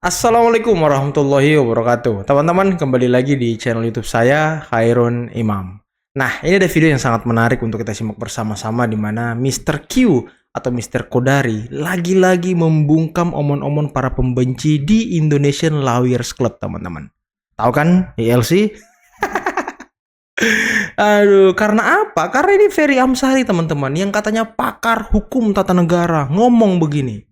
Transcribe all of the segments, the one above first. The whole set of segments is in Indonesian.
Assalamualaikum warahmatullahi wabarakatuh. Teman-teman, kembali lagi di channel YouTube saya, Khairun Imam. Nah, ini ada video yang sangat menarik untuk kita simak bersama-sama di mana Mr. Q atau Mr. Kodari lagi-lagi membungkam omon-omon para pembenci di Indonesian Lawyers Club, teman-teman. Tahu kan, ILC? Aduh, karena apa? Karena ini Ferry Amsari, teman-teman, yang katanya pakar hukum tata negara, ngomong begini.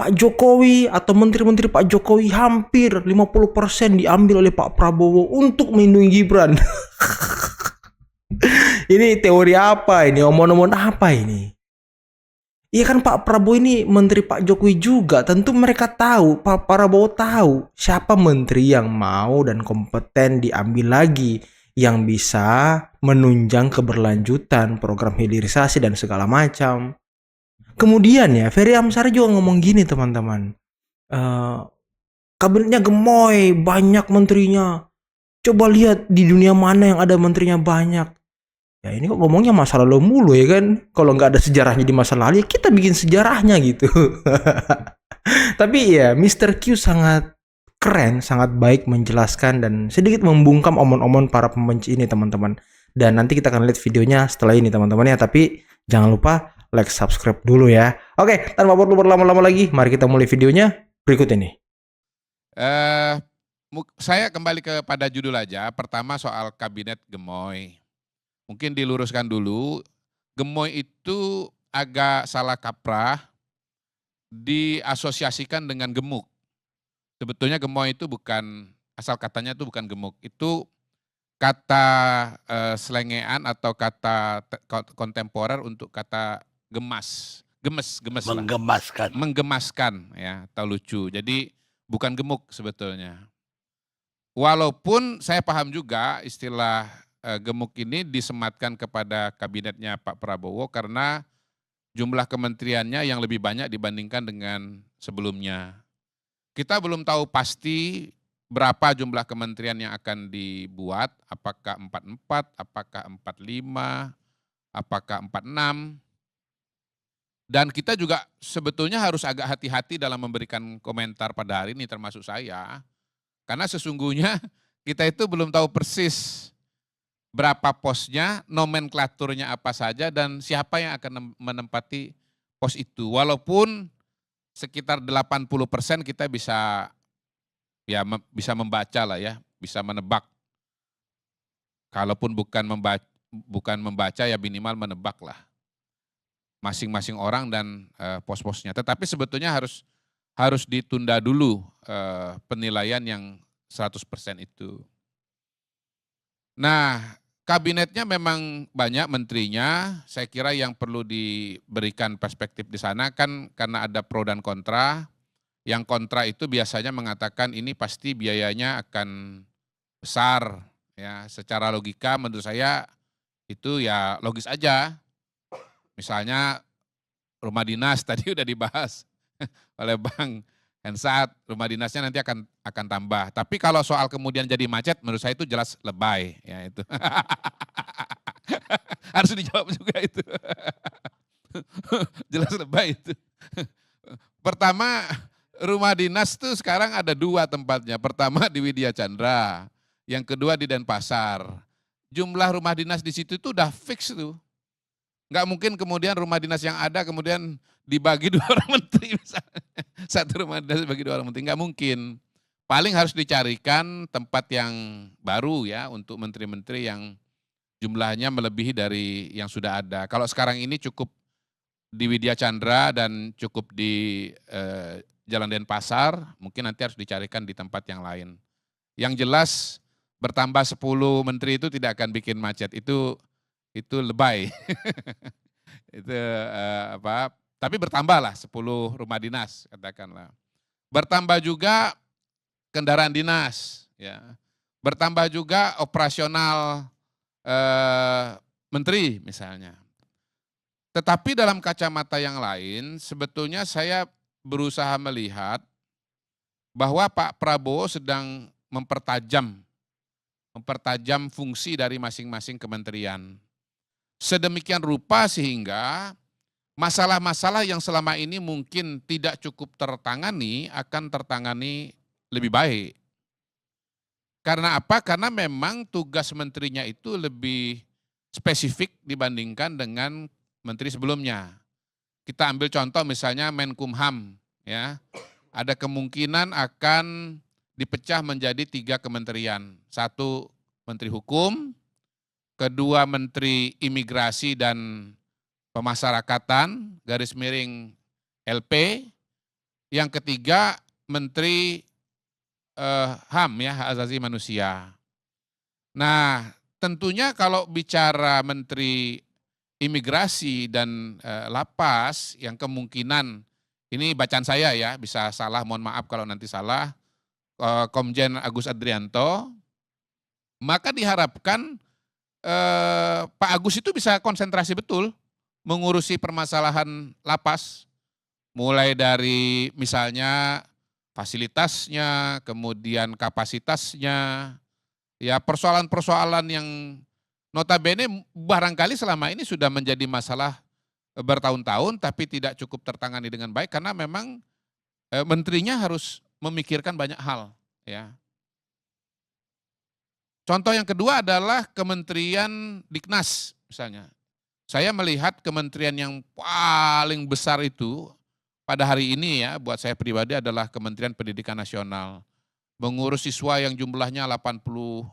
Pak Jokowi atau menteri-menteri Pak Jokowi hampir 50% diambil oleh Pak Prabowo untuk melindungi Gibran. Ini teori apa ini? Omong-omong apa ini? Iya kan Pak Prabowo ini menteri Pak Jokowi juga. Tentu mereka tahu, Pak Prabowo tahu siapa menteri yang mau dan kompeten diambil lagi. Yang bisa menunjang keberlanjutan program hilirisasi dan segala macam. Kemudian ya, Ferry Amsari juga ngomong gini teman-teman. Eh, Kabinetnya gemoy, banyak menterinya. Coba lihat di dunia mana yang ada menterinya banyak. Ya ini kok ngomongnya masa lalu mulu ya kan. Kalau nggak ada sejarahnya di masa lalu ya kita bikin sejarahnya gitu. Tapi ya Mr. Q sangat keren, sangat baik menjelaskan dan sedikit membungkam omon-omon para pembenci ini teman-teman. Dan nanti kita akan lihat videonya setelah ini teman-teman ya. Tapi jangan lupa like, subscribe dulu ya. Oke, tanpa perlu berlama-lama lagi, mari kita mulai videonya berikut ini. Eh, saya kembali kepada judul aja. Pertama soal kabinet gemoy. Mungkin diluruskan dulu, gemoy itu agak salah kaprah diasosiasikan dengan gemuk. Sebetulnya gemoy itu bukan, asal katanya itu bukan gemuk. Itu kata selengean atau kata kontemporer untuk kata gemas. Gemes lah. Menggemaskan. Menggemaskan ya, atau lucu. Jadi bukan gemuk sebetulnya. Walaupun saya paham juga istilah gemuk ini disematkan kepada kabinetnya Pak Prabowo karena jumlah kementeriannya yang lebih banyak dibandingkan dengan sebelumnya. Kita belum tahu pasti berapa jumlah kementerian yang akan dibuat, apakah 44, apakah 45, apakah 46. Dan kita juga sebetulnya harus agak hati-hati dalam memberikan komentar pada hari ini termasuk saya. Karena sesungguhnya kita itu belum tahu persis berapa posnya, nomenklaturnya apa saja, dan siapa yang akan menempati pos itu. Walaupun sekitar 80% kita bisa bisa membaca lah ya, bisa menebak. Kalaupun bukan membaca ya minimal menebak lah. Masing-masing orang dan pos-posnya. Tetapi sebetulnya harus ditunda dulu penilaian yang 100% itu. Nah, kabinetnya memang banyak menterinya, saya kira yang perlu diberikan perspektif di sana kan karena ada pro dan kontra. Yang kontra itu biasanya mengatakan ini pasti biayanya akan besar, ya secara logika menurut saya itu ya logis aja. Misalnya rumah dinas tadi udah dibahas oleh Bang Hensat, rumah dinasnya nanti akan tambah. Tapi kalau soal kemudian jadi macet, menurut saya itu jelas lebay, ya itu. Harus dijawab juga itu. Jelas lebay itu. Pertama, rumah dinas tuh sekarang ada dua tempatnya. Pertama di Widya Chandra, yang kedua di Denpasar. Jumlah rumah dinas di situ tuh udah fix tuh. Nggak mungkin kemudian rumah dinas yang ada kemudian dibagi dua orang menteri misalnya. Satu rumah dinas dibagi dua orang menteri, nggak mungkin. Paling harus dicarikan tempat yang baru ya untuk menteri-menteri yang jumlahnya melebihi dari yang sudah ada. Kalau sekarang ini cukup di Widya Chandra dan cukup di Jalan Denpasar, mungkin nanti harus dicarikan di tempat yang lain. Yang jelas bertambah 10 menteri itu tidak akan bikin macet, itu lebay. Itu tapi bertambahlah 10 rumah dinas katakanlah. Bertambah juga kendaraan dinas, ya. Bertambah juga operasional menteri misalnya. Tetapi dalam kacamata yang lain sebetulnya saya berusaha melihat bahwa Pak Prabowo sedang mempertajam fungsi dari masing-masing kementerian. Sedemikian rupa sehingga masalah-masalah yang selama ini mungkin tidak cukup tertangani akan tertangani lebih baik. Karena apa? Karena memang tugas menterinya itu lebih spesifik dibandingkan dengan menteri sebelumnya. Kita ambil contoh misalnya Menkumham, ya. Ada kemungkinan akan dipecah menjadi 3 kementerian. Satu Menteri Hukum, kedua Menteri Imigrasi dan Pemasyarakatan, garis miring LP, yang ketiga Menteri HAM ya, hak asasi manusia. Nah, tentunya kalau bicara Menteri Imigrasi dan Lapas yang kemungkinan, ini bacaan saya ya, bisa salah, mohon maaf kalau nanti salah, Komjen Agus Adrianto, maka diharapkan Pak Agus itu bisa konsentrasi betul mengurusi permasalahan lapas, mulai dari misalnya fasilitasnya, kemudian kapasitasnya, ya persoalan-persoalan yang notabene barangkali selama ini sudah menjadi masalah bertahun-tahun tapi tidak cukup tertangani dengan baik karena memang menterinya harus memikirkan banyak hal, ya. Contoh yang kedua adalah Kementerian Diknas misalnya. Saya melihat kementerian yang paling besar itu pada hari ini ya buat saya pribadi adalah Kementerian Pendidikan Nasional. Mengurus siswa yang jumlahnya 82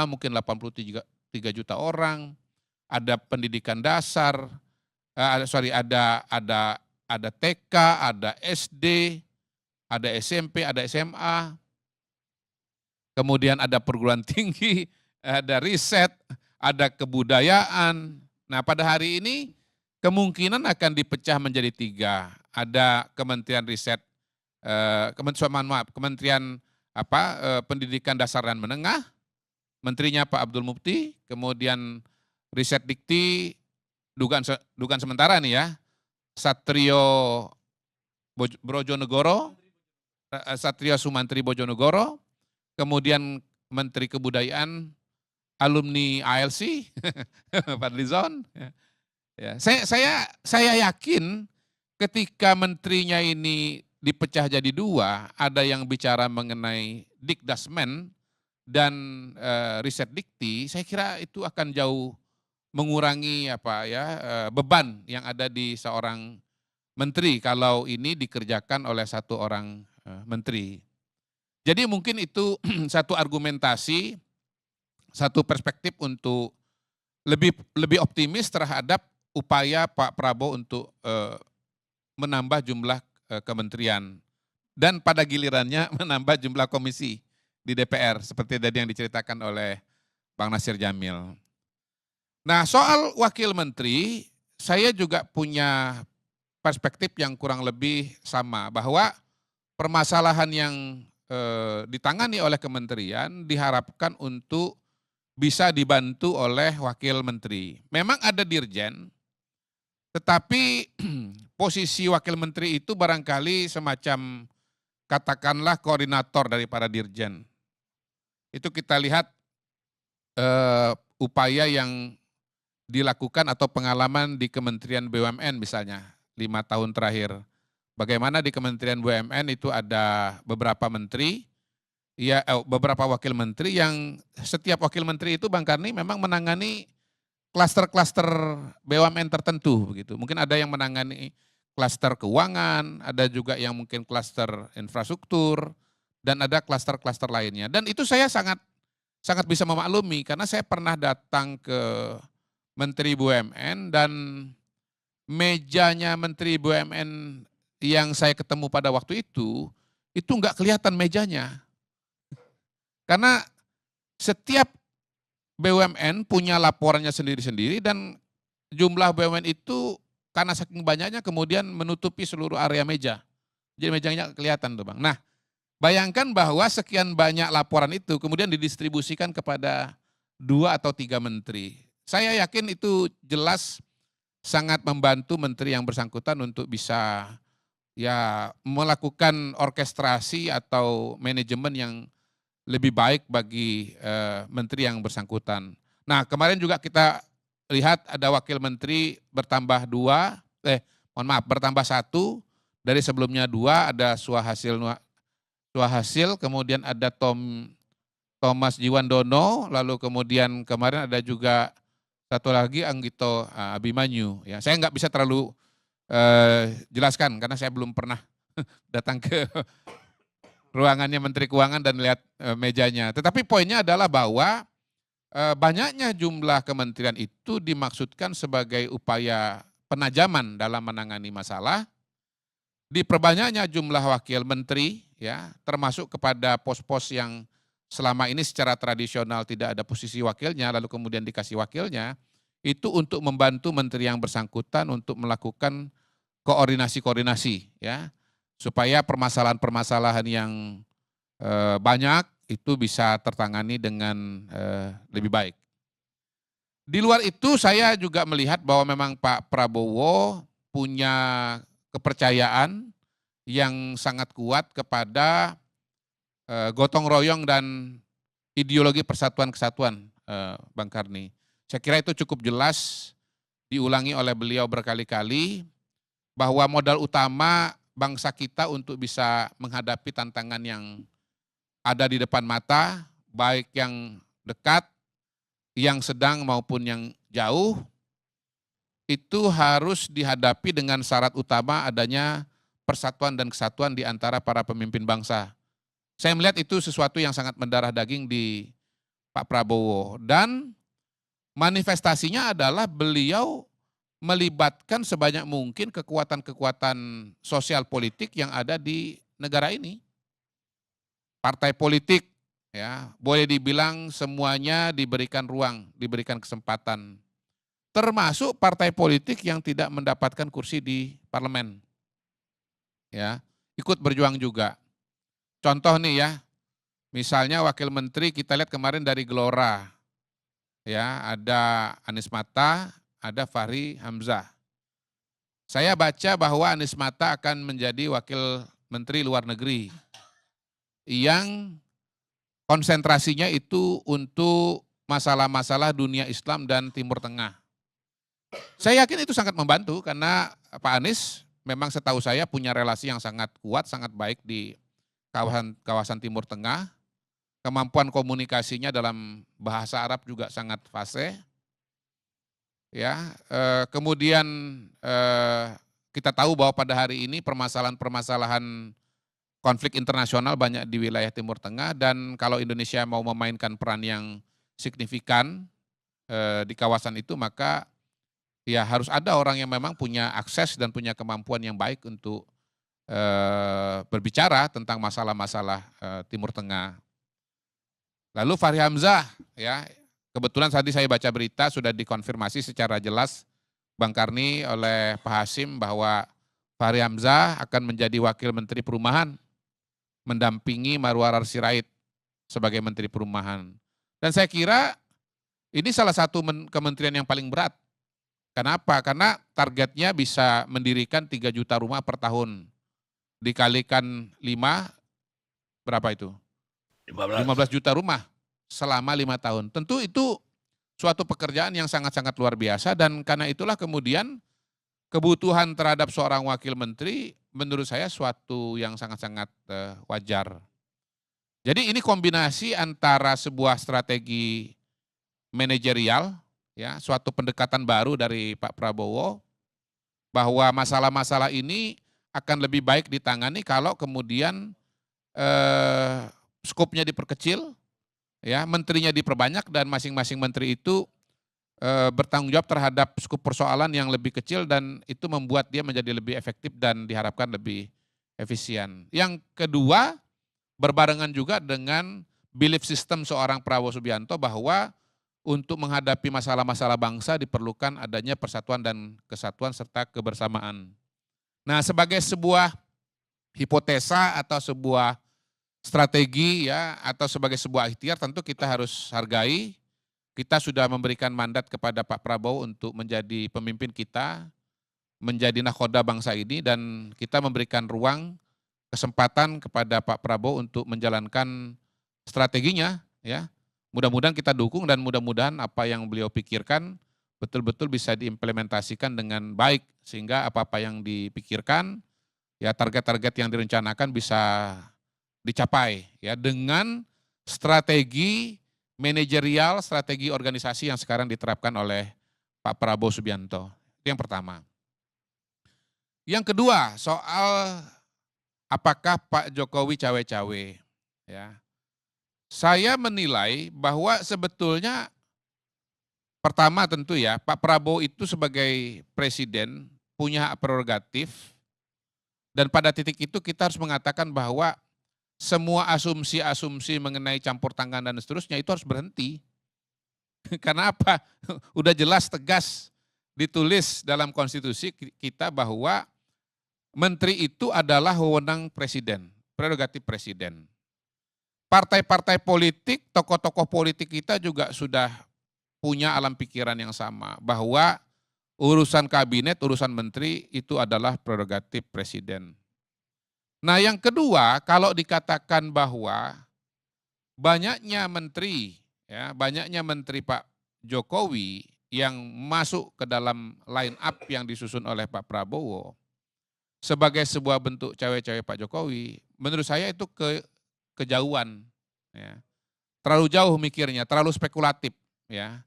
mungkin 83 juta orang, ada pendidikan dasar, ada TK, ada SD, ada SMP, ada SMA, kemudian ada perguruan tinggi, ada riset, ada kebudayaan. Nah pada hari ini kemungkinan akan dipecah menjadi 3. Ada Kementerian Riset, Kementerian Pendidikan Dasar dan Menengah, menterinya Pak Abdul Mufti, kemudian Riset Dikti, dugaan sementara nih ya, Satrio Brojonegoro, Satrio Sumantri Bojonegoro, kemudian Menteri Kebudayaan, alumni ALC, Fadlizon. Ya, saya yakin ketika menterinya ini dipecah jadi 2, ada yang bicara mengenai Dikdasmen dan Riset Dikti, saya kira itu akan jauh mengurangi beban yang ada di seorang menteri kalau ini dikerjakan oleh satu orang menteri. Jadi mungkin itu satu argumentasi, satu perspektif untuk lebih optimis terhadap upaya Pak Prabowo untuk menambah jumlah kementerian dan pada gilirannya menambah jumlah komisi di DPR seperti tadi yang diceritakan oleh Bang Nasir Jamil. Nah, soal wakil menteri, saya juga punya perspektif yang kurang lebih sama bahwa permasalahan yang ditangani oleh kementerian diharapkan untuk bisa dibantu oleh wakil menteri. Memang ada dirjen, tetapi posisi wakil menteri itu barangkali semacam katakanlah koordinator dari para dirjen. Itu kita lihat upaya yang dilakukan atau pengalaman di Kementerian BUMN misalnya 5 tahun terakhir. Bagaimana di Kementerian BUMN itu ada beberapa menteri, beberapa wakil menteri yang setiap wakil menteri itu Bang Karni memang menangani klaster-klaster BUMN tertentu begitu. Mungkin ada yang menangani klaster keuangan, ada juga yang mungkin klaster infrastruktur, dan ada klaster-klaster lainnya. Dan itu saya sangat bisa memaklumi karena saya pernah datang ke Menteri BUMN dan mejanya Menteri BUMN yang saya ketemu pada waktu itu enggak kelihatan mejanya. Karena setiap BUMN punya laporannya sendiri-sendiri dan jumlah BUMN itu karena saking banyaknya kemudian menutupi seluruh area meja. Jadi mejanya kelihatan tuh Bang. Nah, bayangkan bahwa sekian banyak laporan itu kemudian didistribusikan kepada 2 atau 3 menteri. Saya yakin itu jelas sangat membantu menteri yang bersangkutan untuk bisa melakukan orkestrasi atau manajemen yang lebih baik bagi menteri yang bersangkutan. Nah kemarin juga kita lihat ada wakil menteri bertambah 2, mohon maaf, bertambah satu, dari sebelumnya dua, ada Suhasil, kemudian ada Thomas Jiwandono, lalu kemudian kemarin ada juga satu lagi Anggito Abimanyu. Ya, saya nggak bisa terlalu jelaskan karena saya belum pernah datang ke ruangannya Menteri Keuangan dan lihat mejanya. Tetapi poinnya adalah bahwa banyaknya jumlah kementerian itu dimaksudkan sebagai upaya penajaman dalam menangani masalah, diperbanyaknya jumlah wakil menteri, ya, termasuk kepada pos-pos yang selama ini secara tradisional tidak ada posisi wakilnya, lalu kemudian dikasih wakilnya, itu untuk membantu menteri yang bersangkutan untuk melakukan koordinasi-koordinasi, ya, supaya permasalahan-permasalahan yang banyak itu bisa tertangani dengan lebih baik. Di luar itu saya juga melihat bahwa memang Pak Prabowo punya kepercayaan yang sangat kuat kepada gotong royong dan ideologi persatuan kesatuan, Bang Karni. Saya kira itu cukup jelas diulangi oleh beliau berkali-kali bahwa modal utama bangsa kita untuk bisa menghadapi tantangan yang ada di depan mata, baik yang dekat, yang sedang maupun yang jauh, itu harus dihadapi dengan syarat utama adanya persatuan dan kesatuan di antara para pemimpin bangsa. Saya melihat itu sesuatu yang sangat mendarah daging di Pak Prabowo. Dan manifestasinya adalah beliau melibatkan sebanyak mungkin kekuatan-kekuatan sosial politik yang ada di negara ini. Partai politik, ya, boleh dibilang semuanya diberikan ruang, diberikan kesempatan. Termasuk partai politik yang tidak mendapatkan kursi di parlemen. Ya, ikut berjuang juga. Contoh nih ya, misalnya wakil menteri kita lihat kemarin dari Gelora. Ya, ada Anies Mata, ada Fahri Hamzah. Saya baca bahwa Anies Mata akan menjadi wakil menteri luar negeri yang konsentrasinya itu untuk masalah-masalah dunia Islam dan Timur Tengah. Saya yakin itu sangat membantu karena Pak Anies memang setahu saya punya relasi yang sangat kuat, sangat baik di kawasan Timur Tengah. Kemampuan komunikasinya dalam bahasa Arab juga sangat fasih. Ya, kemudian kita tahu bahwa pada hari ini permasalahan-permasalahan konflik internasional banyak di wilayah Timur Tengah, dan kalau Indonesia mau memainkan peran yang signifikan di kawasan itu, maka ya harus ada orang yang memang punya akses dan punya kemampuan yang baik untuk berbicara tentang masalah-masalah Timur Tengah. Lalu Fahri Hamzah, ya, kebetulan tadi saya baca berita sudah dikonfirmasi secara jelas Bang Karni oleh Pak Hasim bahwa Fahri Hamzah akan menjadi Wakil Menteri Perumahan, mendampingi Marwarar Sirait sebagai Menteri Perumahan. Dan saya kira ini salah satu kementerian yang paling berat. Kenapa? Karena targetnya bisa mendirikan 3 juta rumah per tahun. Dikalikan 5, berapa itu? 15 juta rumah selama 5 tahun. Tentu itu suatu pekerjaan yang sangat-sangat luar biasa, dan karena itulah kemudian kebutuhan terhadap seorang wakil menteri menurut saya suatu yang sangat-sangat wajar. Jadi ini kombinasi antara sebuah strategi manajerial, ya, suatu pendekatan baru dari Pak Prabowo, bahwa masalah-masalah ini akan lebih baik ditangani kalau kemudian skopnya diperkecil, ya, menterinya diperbanyak, dan masing-masing menteri itu bertanggung jawab terhadap skup persoalan yang lebih kecil, dan itu membuat dia menjadi lebih efektif dan diharapkan lebih efisien. Yang kedua, berbarengan juga dengan belief system seorang Prabowo Subianto bahwa untuk menghadapi masalah-masalah bangsa diperlukan adanya persatuan dan kesatuan serta kebersamaan. Nah, sebagai sebuah hipotesa atau sebuah strategi, ya, atau sebagai sebuah ikhtiar, tentu kita harus hargai. Kita sudah memberikan mandat kepada Pak Prabowo untuk menjadi pemimpin kita, menjadi nakhoda bangsa ini, dan kita memberikan ruang, kesempatan kepada Pak Prabowo untuk menjalankan strateginya, ya. Mudah-mudahan kita dukung, dan mudah-mudahan apa yang beliau pikirkan, betul-betul bisa diimplementasikan dengan baik sehingga apa-apa yang dipikirkan, ya target-target yang direncanakan bisa dicapai ya dengan strategi manajerial, strategi organisasi yang sekarang diterapkan oleh Pak Prabowo Subianto. Itu yang pertama. Yang kedua, soal apakah Pak Jokowi cawe-cawe ya. Saya menilai bahwa sebetulnya pertama tentu ya, Pak Prabowo itu sebagai presiden punya hak prerogatif dan pada titik itu kita harus mengatakan bahwa semua asumsi-asumsi mengenai campur tangan dan seterusnya itu harus berhenti. Karena apa? Udah jelas tegas ditulis dalam konstitusi kita bahwa menteri itu adalah wewenang presiden, prerogatif presiden. Partai-partai politik, tokoh-tokoh politik kita juga sudah punya alam pikiran yang sama bahwa urusan kabinet, urusan menteri itu adalah prerogatif presiden. Nah, yang kedua, kalau dikatakan bahwa banyaknya menteri, ya, banyaknya menteri Pak Jokowi yang masuk ke dalam line up yang disusun oleh Pak Prabowo sebagai sebuah bentuk cawe-cawe Pak Jokowi, menurut saya itu kejauhan, ya. Terlalu jauh mikirnya, terlalu spekulatif, ya.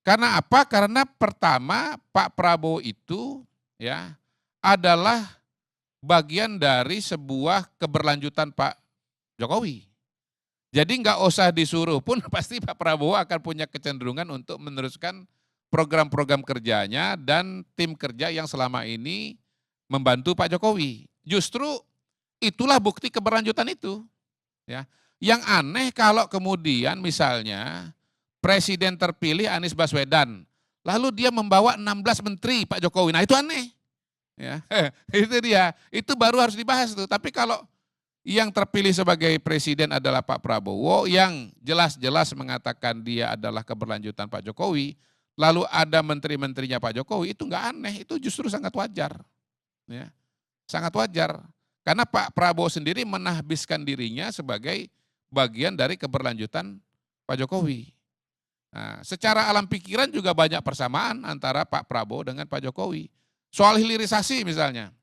Karena apa? Karena pertama Pak Prabowo itu, ya, adalah bagian dari sebuah keberlanjutan Pak Jokowi. Jadi nggak usah disuruh pun pasti Pak Prabowo akan punya kecenderungan untuk meneruskan program-program kerjanya dan tim kerja yang selama ini membantu Pak Jokowi. Justru itulah bukti keberlanjutan itu. Ya. Yang aneh kalau kemudian misalnya presiden terpilih Anies Baswedan, lalu dia membawa 16 menteri Pak Jokowi. Nah itu aneh. Ya, itu dia. Itu baru harus dibahas tuh. Tapi kalau yang terpilih sebagai presiden adalah Pak Prabowo yang jelas-jelas mengatakan dia adalah keberlanjutan Pak Jokowi, lalu ada menteri-menterinya Pak Jokowi, itu enggak aneh, itu justru sangat wajar. Ya, sangat wajar. Karena Pak Prabowo sendiri menahbiskan dirinya sebagai bagian dari keberlanjutan Pak Jokowi. Nah, secara alam pikiran juga banyak persamaan antara Pak Prabowo dengan Pak Jokowi. Soal hilirisasi misalnya,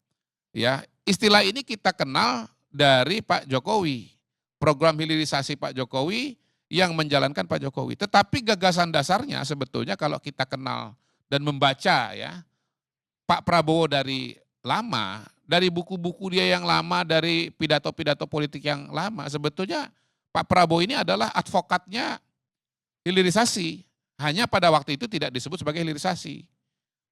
ya istilah ini kita kenal dari Pak Jokowi. Program hilirisasi Pak Jokowi yang menjalankan Pak Jokowi. Tetapi gagasan dasarnya sebetulnya kalau kita kenal dan membaca ya Pak Prabowo dari lama, dari buku-buku dia yang lama, dari pidato-pidato politik yang lama, sebetulnya Pak Prabowo ini adalah advokatnya hilirisasi. Hanya pada waktu itu tidak disebut sebagai hilirisasi.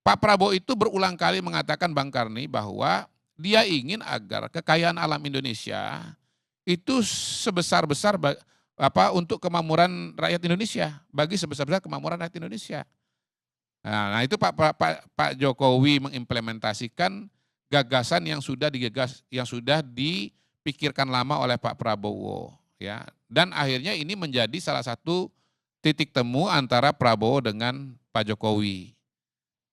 Pak Prabowo itu berulang kali mengatakan Bang Karni bahwa dia ingin agar kekayaan alam Indonesia itu sebesar-besar untuk kemakmuran rakyat Indonesia, bagi sebesar-besar kemakmuran rakyat Indonesia. Nah itu Pak Jokowi mengimplementasikan gagasan yang sudah digagas, yang sudah dipikirkan lama oleh Pak Prabowo, ya. Dan akhirnya ini menjadi salah satu titik temu antara Prabowo dengan Pak Jokowi.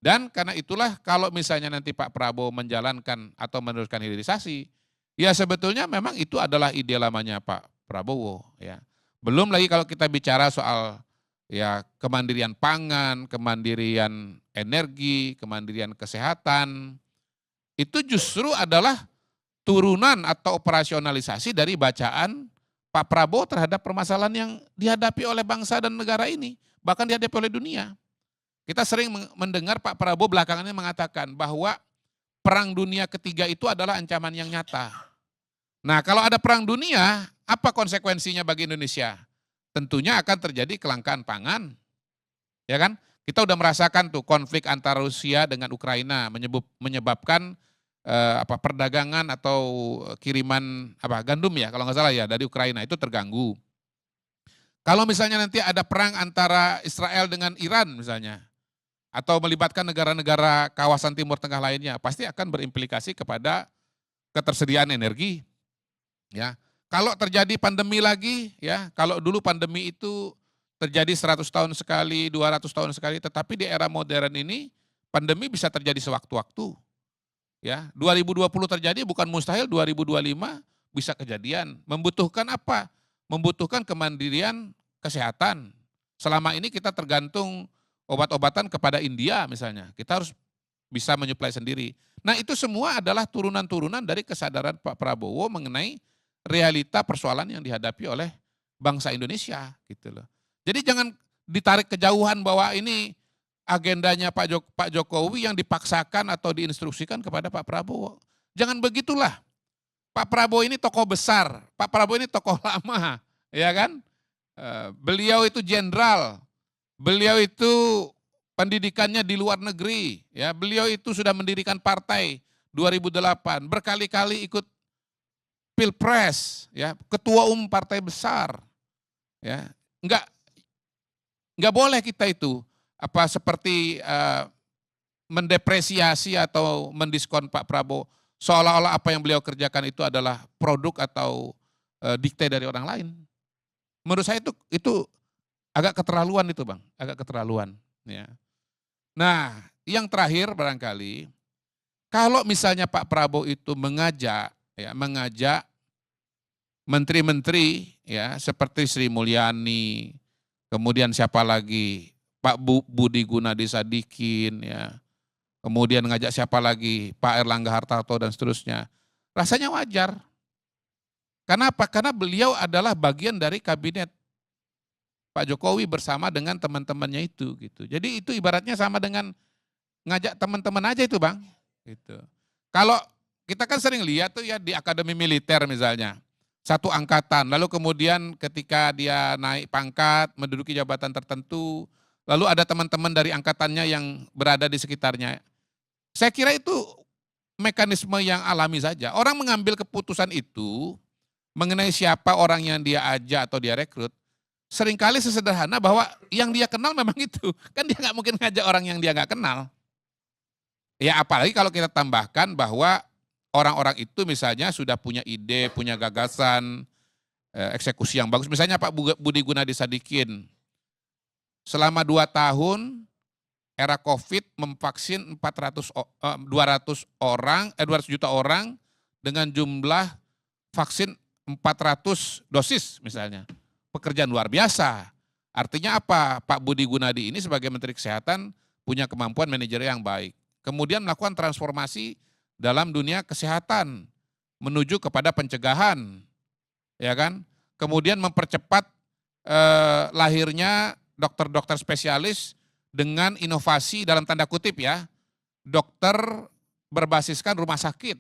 Dan karena itulah kalau misalnya nanti Pak Prabowo menjalankan atau meneruskan hilirisasi, ya sebetulnya memang itu adalah ide lamanya Pak Prabowo. Ya. Belum lagi kalau kita bicara soal ya kemandirian pangan, kemandirian energi, kemandirian kesehatan, itu justru adalah turunan atau operasionalisasi dari bacaan Pak Prabowo terhadap permasalahan yang dihadapi oleh bangsa dan negara ini, bahkan dihadapi oleh dunia. Kita sering mendengar Pak Prabowo belakangan ini mengatakan bahwa perang dunia ketiga itu adalah ancaman yang nyata. Nah kalau ada perang dunia, apa konsekuensinya bagi Indonesia? Tentunya akan terjadi kelangkaan pangan. Ya kan? Kita udah merasakan tuh konflik antara Rusia dengan Ukraina menyebabkan perdagangan atau kiriman gandum ya kalau nggak salah ya dari Ukraina itu terganggu. Kalau misalnya nanti ada perang antara Israel dengan Iran misalnya, atau melibatkan negara-negara kawasan Timur Tengah lainnya, pasti akan berimplikasi kepada ketersediaan energi. Ya, kalau terjadi pandemi lagi, ya, kalau dulu pandemi itu terjadi 100 tahun sekali, 200 tahun sekali, tetapi di era modern ini pandemi bisa terjadi sewaktu-waktu. Ya, 2020 terjadi bukan mustahil 2025 bisa kejadian. Membutuhkan apa? Membutuhkan kemandirian kesehatan. Selama ini kita tergantung obat-obatan kepada India misalnya. Kita harus bisa menyuplai sendiri. Nah itu semua adalah turunan-turunan dari kesadaran Pak Prabowo mengenai realita persoalan yang dihadapi oleh bangsa Indonesia gitu loh. Jadi jangan ditarik kejauhan bahwa ini agendanya Pak Jokowi yang dipaksakan atau diinstruksikan kepada Pak Prabowo. Jangan begitulah. Pak Prabowo ini tokoh besar, Pak Prabowo ini tokoh lama, ya kan? Beliau itu jenderal, beliau itu pendidikannya di luar negeri, ya. Beliau itu sudah mendirikan partai 2008, berkali-kali ikut Pilpres, ya, ketua umum partai besar, ya. Enggak boleh kita itu seperti mendepresiasi atau mendiskon Pak Prabowo seolah-olah apa yang beliau kerjakan itu adalah produk atau dikte dari orang lain. Menurut saya itu agak keterlaluan itu, Bang, agak keterlaluan, ya. Nah, yang terakhir barangkali kalau misalnya Pak Prabowo itu mengajak menteri-menteri ya seperti Sri Mulyani, kemudian siapa lagi, Pak Budi Gunadi Sadikin, ya. Kemudian ngajak siapa lagi, Pak Erlangga Hartarto dan seterusnya. Rasanya wajar. Kenapa? Karena beliau adalah bagian dari kabinet Pak Jokowi bersama dengan teman-temannya itu gitu. Jadi itu ibaratnya sama dengan ngajak teman-teman aja itu, Bang. Gitu. Kalau kita kan sering lihat tuh ya di akademi militer misalnya. Satu angkatan, lalu kemudian ketika dia naik pangkat, menduduki jabatan tertentu, lalu ada teman-teman dari angkatannya yang berada di sekitarnya. Saya kira itu mekanisme yang alami saja. Orang mengambil keputusan itu mengenai siapa orang yang dia ajak atau dia rekrut, seringkali sesederhana bahwa yang dia kenal memang itu. Kan dia nggak mungkin ngajak orang yang dia nggak kenal. Ya apalagi kalau kita tambahkan bahwa orang-orang itu misalnya sudah punya ide, punya gagasan, eksekusi yang bagus. Misalnya Pak Budi Gunadi Sadikin, selama 2 tahun era COVID memvaksin 200 juta orang dengan jumlah vaksin 400 dosis misalnya. Pekerjaan luar biasa. Artinya apa? Pak Budi Gunadi ini sebagai Menteri Kesehatan punya kemampuan manajerial yang baik. Kemudian melakukan transformasi dalam dunia kesehatan menuju kepada pencegahan, ya kan? Kemudian mempercepat lahirnya dokter-dokter spesialis dengan inovasi dalam tanda kutip ya, dokter berbasiskan rumah sakit.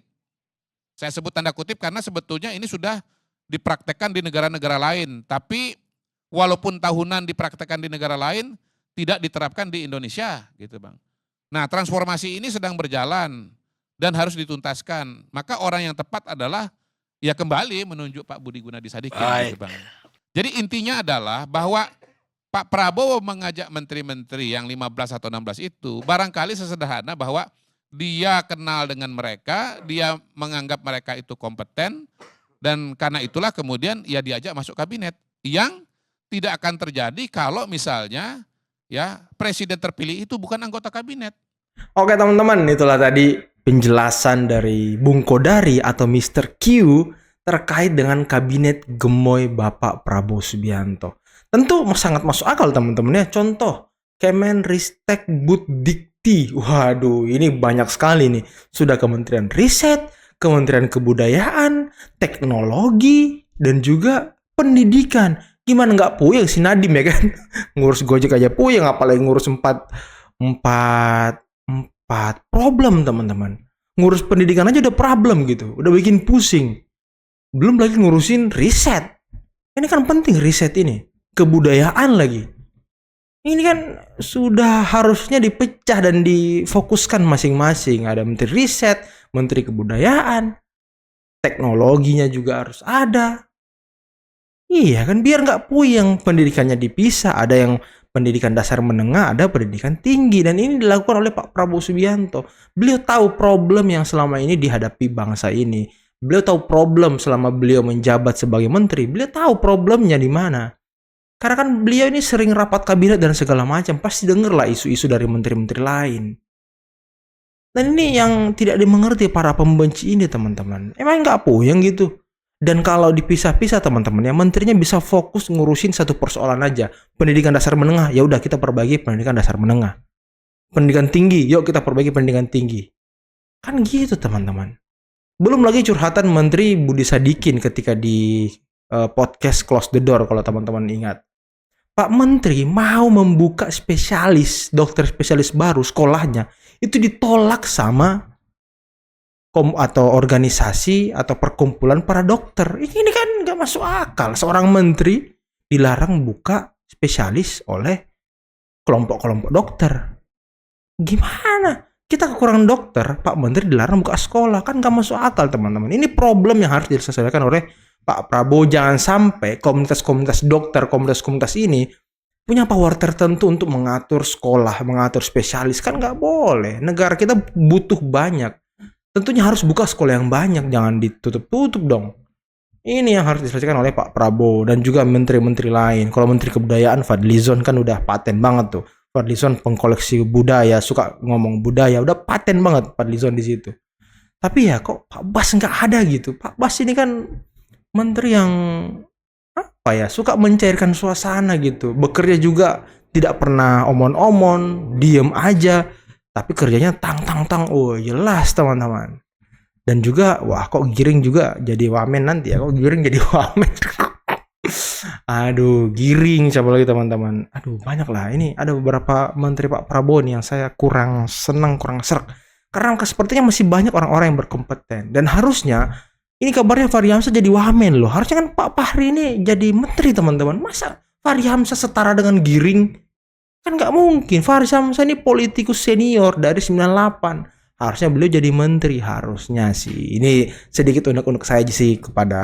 Saya sebut tanda kutip karena sebetulnya ini sudah dipraktekkan di negara-negara lain, tapi walaupun tahunan dipraktekkan di negara lain, tidak diterapkan di Indonesia, gitu Bang. Nah, transformasi ini sedang berjalan dan harus dituntaskan. Maka orang yang tepat adalah ya kembali menunjuk Pak Budi Gunadi Sadikin, gitu Bang. Jadi intinya adalah bahwa Pak Prabowo mengajak menteri-menteri yang 15 atau 16 itu barangkali sesederhana bahwa dia kenal dengan mereka, dia menganggap mereka itu kompeten, dan karena itulah kemudian ya diajak masuk kabinet yang tidak akan terjadi kalau misalnya ya presiden terpilih itu bukan anggota kabinet. Oke teman-teman, itulah tadi penjelasan dari Bung Kodari atau Mr. Q terkait dengan kabinet gemoy Bapak Prabowo Subianto. Tentu sangat masuk akal teman-teman ya. Contoh, Kemenristek Butdikti. Waduh, ini banyak sekali nih. Sudah Kementerian Riset, Kementerian Kebudayaan, Teknologi, dan juga Pendidikan. Gimana nggak puyeng si Nadiem ya kan? Ngurus Gojek aja puyeng, apalagi ngurus empat problem teman-teman. Ngurus pendidikan aja udah problem gitu. Udah bikin pusing. Belum lagi ngurusin riset. Ini kan penting riset ini. Kebudayaan lagi. Ini kan sudah harusnya dipecah dan difokuskan masing-masing. Ada Menteri Riset, Menteri Kebudayaan, teknologinya juga harus ada. Iya kan, biar nggak puyeng pendidikannya dipisah. Ada yang pendidikan dasar menengah, ada pendidikan tinggi. Dan ini dilakukan oleh Pak Prabowo Subianto. Beliau tahu problem yang selama ini dihadapi bangsa ini. Beliau tahu problem selama beliau menjabat sebagai menteri. Beliau tahu problemnya di mana. Karena kan beliau ini sering rapat kabinet dan segala macam. Pasti dengerlah isu-isu dari menteri-menteri lain. Dan ini yang tidak dimengerti para pembenci ini teman-teman. Emang nggak puyeng gitu. Dan kalau dipisah-pisah teman-teman ya, menterinya bisa fokus ngurusin satu persoalan aja. Pendidikan dasar menengah, ya udah kita perbaiki pendidikan dasar menengah. Pendidikan tinggi, yuk kita perbaiki pendidikan tinggi. Kan gitu teman-teman. Belum lagi curhatan Menteri Budi Sadikin ketika di podcast Close the Door kalau teman-teman ingat. Pak Menteri mau membuka dokter spesialis baru sekolahnya, itu ditolak sama atau organisasi atau perkumpulan para dokter. Ini kan nggak masuk akal. Seorang menteri dilarang buka spesialis oleh kelompok-kelompok dokter. Gimana? Kita kekurangan dokter, Pak Menteri dilarang buka sekolah. Kan nggak masuk akal teman-teman. Ini problem yang harus diselesaikan oleh Pak Prabowo. Jangan sampai komunitas-komunitas dokter, komunitas-komunitas ini punya power tertentu untuk mengatur sekolah, mengatur spesialis. Kan nggak boleh. Negara kita butuh banyak. Tentunya harus buka sekolah yang banyak, jangan ditutup-tutup dong. Ini yang harus diselesaikan oleh Pak Prabowo dan juga menteri-menteri lain. Kalau Menteri Kebudayaan Fadlizon kan udah paten banget tuh. Fadlizon pengkoleksi budaya, suka ngomong budaya, udah paten banget Fadlizon di situ. Tapi ya kok Pak Bas nggak ada gitu. Pak Bas ini kan menteri yang suka mencairkan suasana gitu. Bekerja juga tidak pernah omon-omon, diem aja. Tapi kerjanya tang. Oh jelas teman-teman. Dan juga kok Giring juga jadi wamen nanti ya. Kok Giring jadi wamen. Aduh, Giring siapa lagi teman-teman. Aduh, banyak lah. Ini ada beberapa menteri Pak Prabowo nih yang saya kurang senang, kurang serak. Karena sepertinya masih banyak orang-orang yang berkompeten. Dan harusnya ini kabarnya Fahri Hamzah jadi wamen loh. Harusnya kan Pak Fahri ini jadi menteri teman-teman. Masa Fahri Hamzah setara dengan Giring? Kan nggak mungkin. Fahri Hamzah ini politikus senior dari 98. Harusnya beliau jadi menteri. Harusnya sih. Ini sedikit unek-unek saya sih kepada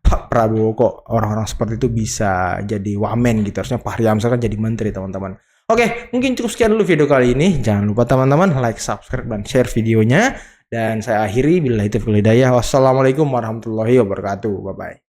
Pak Prabowo. Kok orang-orang seperti itu bisa jadi wamen gitu. Harusnya Fahri Hamzah kan jadi menteri teman-teman. Oke, mungkin cukup sekian dulu video kali ini. Jangan lupa teman-teman like, subscribe, dan share videonya. Dan saya akhiri. Billahi taufiq wal hidayah. Wassalamualaikum warahmatullahi wabarakatuh. Bye-bye.